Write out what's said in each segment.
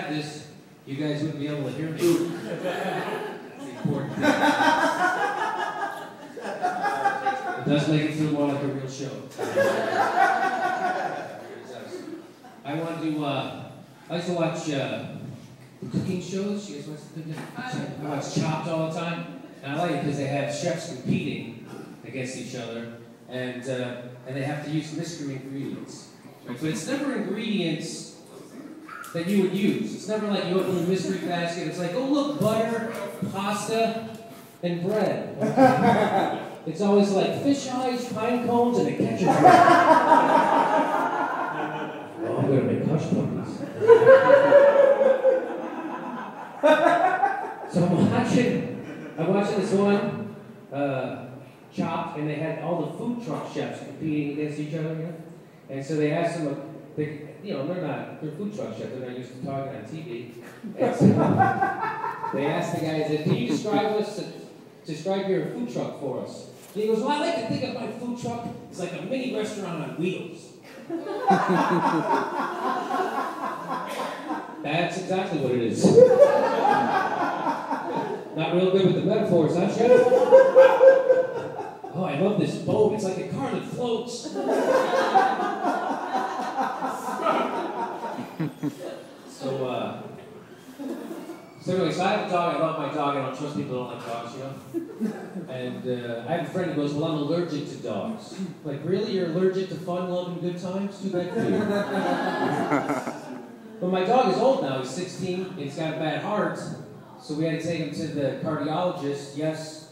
had this, you guys wouldn't be able to hear me. It's important. It does make it feel more like a real show. I want to, I used to watch cooking shows. You guys watch the cooking? I watch Chopped all the time. And I like it because they have chefs competing against each other, and they have to use mystery ingredients. But it's never ingredients that you would use. It's never like you open a mystery basket, it's like, oh look, butter, pasta, and bread. It's always like fish eyes, pine cones, and a ketchup bread. Oh, I'm gonna make hush puppies. So I'm watching this one, Chopped, and they had all the food truck chefs competing against each other, you know? And so they asked them, they're food truck chefs, they're not used to talking on TV. And so they asked the guy, can you describe your food truck for us? And he goes, well, I like to think of my food truck as like a mini restaurant on wheels. That's exactly what it is. Not real good with the metaphors, huh, Chef? Oh, I love this boat. It's like a car that floats. So anyways, I have a dog. I love my dog. I don't trust people who don't like dogs, you know? And I have a friend who goes, well, I'm allergic to dogs. Like, really? You're allergic to fun, love, and good times? Too bad for you. But my dog is old now. He's 16. He's got a bad heart. So we had to take him to the cardiologist. Yes,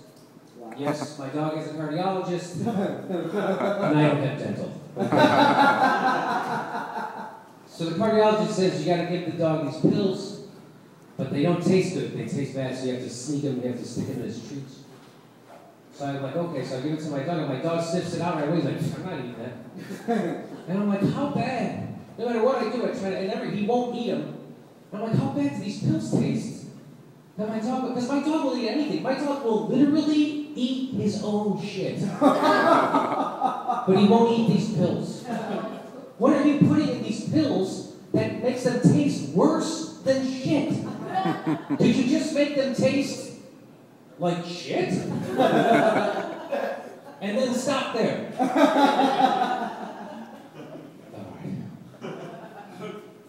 my dog is a cardiologist. And I don't have dental. So the cardiologist says you got to give the dog these pills, but they don't taste good. They taste bad, so you have to sneak them. You have to stick them in his treats. So I'm like, okay, so I give it to my dog, and my dog sniffs it out right away. He's like, I'm not eating that. And I'm like, how bad? No matter what I do, I try to, he won't eat them. I'm like, how bad do these pills taste? That my dog, because my dog will eat anything. My dog will literally eat his own shit. But he won't eat these pills. What are you putting in these pills that makes them taste worse than shit? Did you just make them taste like shit? And then stop there.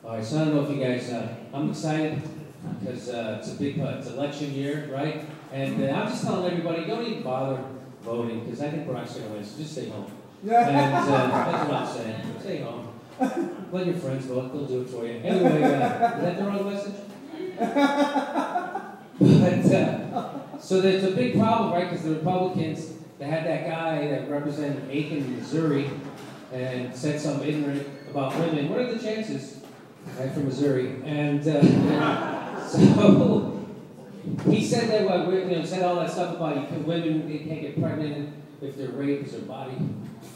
All right, so I don't know if you guys, I'm excited because it's election year, right? And I'm just telling everybody, don't even bother voting because I think Barack's going to win, so just stay home. And that's what I'm saying. Stay home. Let your friends vote, they'll do it for you. Anyway, is that the wrong message? But, so there's a big problem, right? Because the Republicans, they had that guy that represented Aiken, Missouri, and said something ignorant about women. What are the chances? Right, from Missouri. And so he said that, said all that stuff about women, they can't get pregnant if they're raped because their body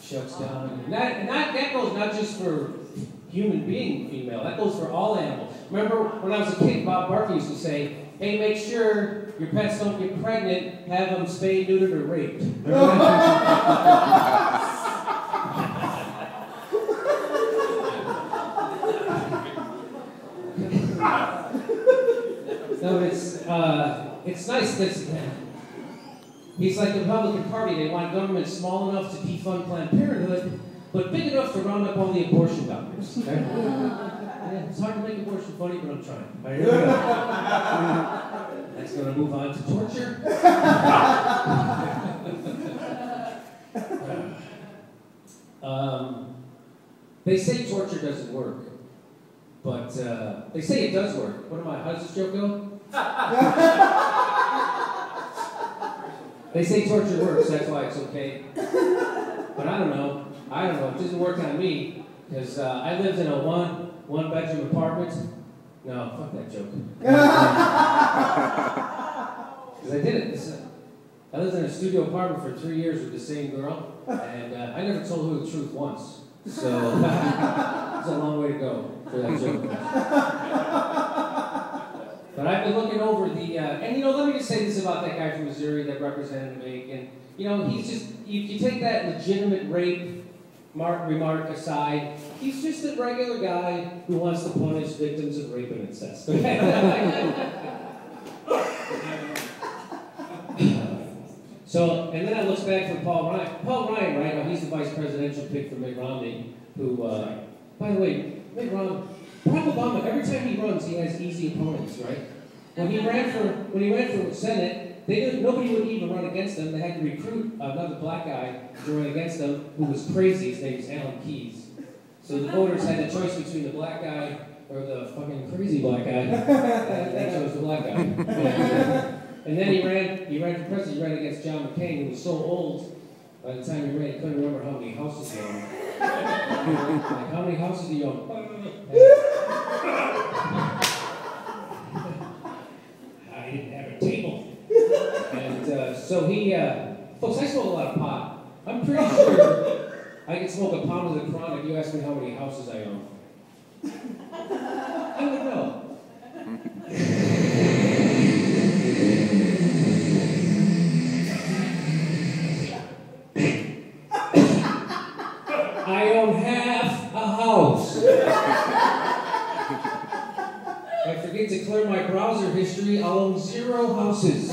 shuts down. And that goes not just for human being female, that goes for all animals. Remember when I was a kid, Bob Barker used to say, hey, make sure your pets don't get pregnant, have them spayed, neutered, or raped. No, it's nice because he's like the Republican Party. They want government small enough to defund Planned Parenthood, but big enough to round up all the abortion doctors. Okay? Yeah, it's hard to make abortion funny, but I'm trying. All right, here we go. Next, going to move on to torture. They say torture doesn't work, but they say it does work. How does this joke go? They say torture works, that's why it's okay. But I don't know. It doesn't work on me, because I lived in a one-bedroom apartment. No, fuck that joke. Because I did it. I lived in a studio apartment for 3 years with the same girl, and I never told her the truth once. So, it's a long way to go for that joke. But I've been looking over and let me just say this about that guy from Missouri that represented me. And, he's just, you take that legitimate rape remark aside, He's just a regular guy who wants to punish victims of rape and incest. So, and then I look back for Paul Ryan. Paul Ryan, right? He's the vice presidential pick for Mitt Romney, who, by the way, Mitt Romney, Barack Obama, every time he runs, he has easy opponents, right? When he ran for Senate, nobody would even run against him. They had to recruit another black guy to run against him, who was crazy. His name was Alan Keyes. So the voters had the choice between the black guy or the fucking crazy black guy, and they chose the black guy. And then he ran for president. He ran against John McCain, who was so old. By the time he ran, he couldn't remember how many houses he owned. Like, how many houses do you own? I didn't have a table. And so he, folks, I smoke a lot of pot. I'm pretty sure I could smoke a pound of the chronic. You ask me how many houses I own. I would know. I own half a house. If I forget to clear my browser history, I'll own 0 houses.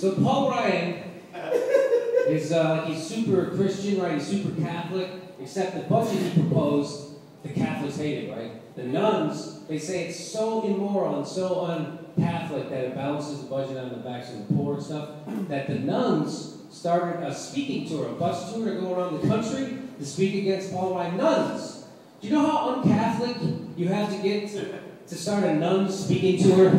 So Paul Ryan is he's super Christian, right? He's super Catholic, except the budget he proposed, the Catholics hated, right? The nuns, they say it's so immoral and so un-Catholic that it balances the budget on the backs of the poor and stuff, that the nuns started a speaking tour, a bus tour to go around the country to speak against Paul Ryan. Nuns! Do you know how un-Catholic you have to get to start a nun speaking tour?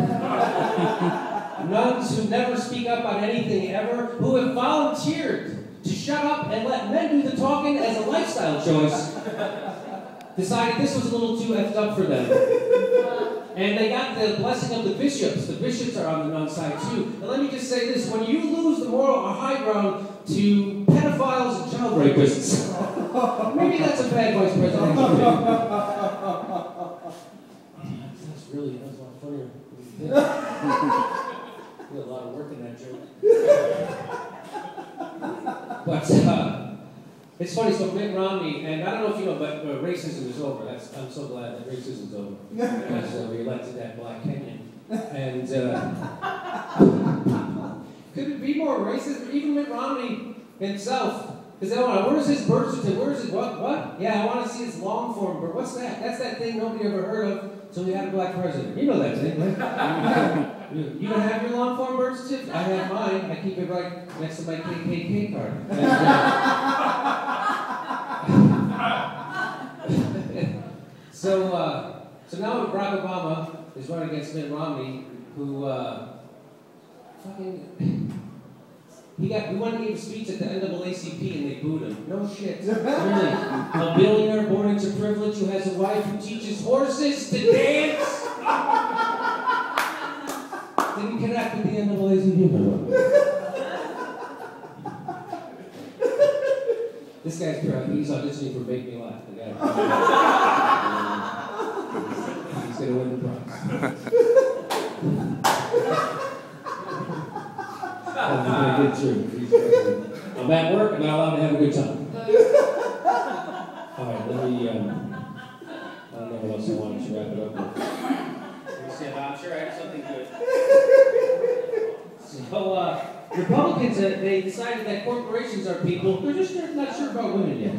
Nuns who never speak up on anything ever, who have volunteered to shut up and let men do the talking as a lifestyle choice, decided this was a little too effed up for them. And they got the blessing of the bishops. The bishops are on the nun side too. And let me just say this, when you lose the moral or high ground to pedophiles and child rapists, maybe that's a bad vice presidential pick. That's a lot funnier. Did a lot of work in that joke. But it's funny, so Mitt Romney, and I don't know if you know, but racism is over. I'm so glad that racism's over. Because we elected that black Kenyan. And could it be more racist? Even Mitt Romney himself. Because they want, where's his birth certificate? Where's his, what? Yeah, I want to see his long form birth. What's that? That's that thing nobody ever heard of until we had a black president. You know that thing, right? You don't have your long form birth certificate? I have mine. I keep it right next to my KKK card. So now Barack Obama is running against Mitt Romney, who we wanted to give a speech at the NAACP and they booed him. No shit. Really. A billionaire born into privilege who has a wife who teaches horses to dance. Didn't connect with the NAACP. This guy's he's auditioning for Make Me Laugh. The guy. He's going to win the prize. That's true. I'm at work and I'm allowed to have a good time. Alright, let me, I don't know what else I wanted to wrap it up with. Let me see, I'm sure I have something good. So, Republicans, they decided that corporations are people. They're just not sure about women yet.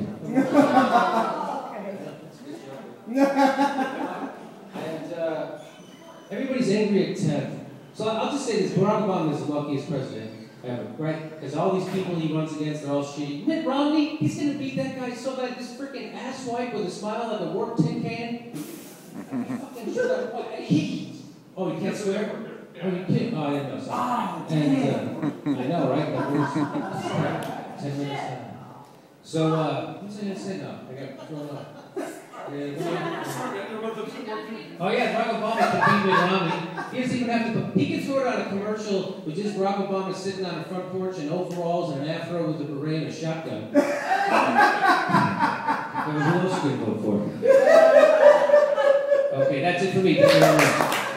And everybody's angry at Ted. So I'll just say this, Barack Obama is the luckiest president ever, right? Because all these people he runs against, they're all shitty. Mitt Romney, he's going to beat that guy so bad. This freaking asswipe with a smile like a warped tin can. Fucking shut up. Oh, you can't swear? Oh, you can't? Oh, I didn't know. Sorry. And, I know, right? That was 10 minutes time. So, what was I going to say now? I got thrown off. Oh yeah, Barack Obama can beat Mitt Romney. He doesn't even have to. He can throw it on a commercial with just Barack Obama sitting on the front porch in overalls and an afro with a beret and a shotgun. Who else you can vote for? Okay, that's it for me. Thank you very much.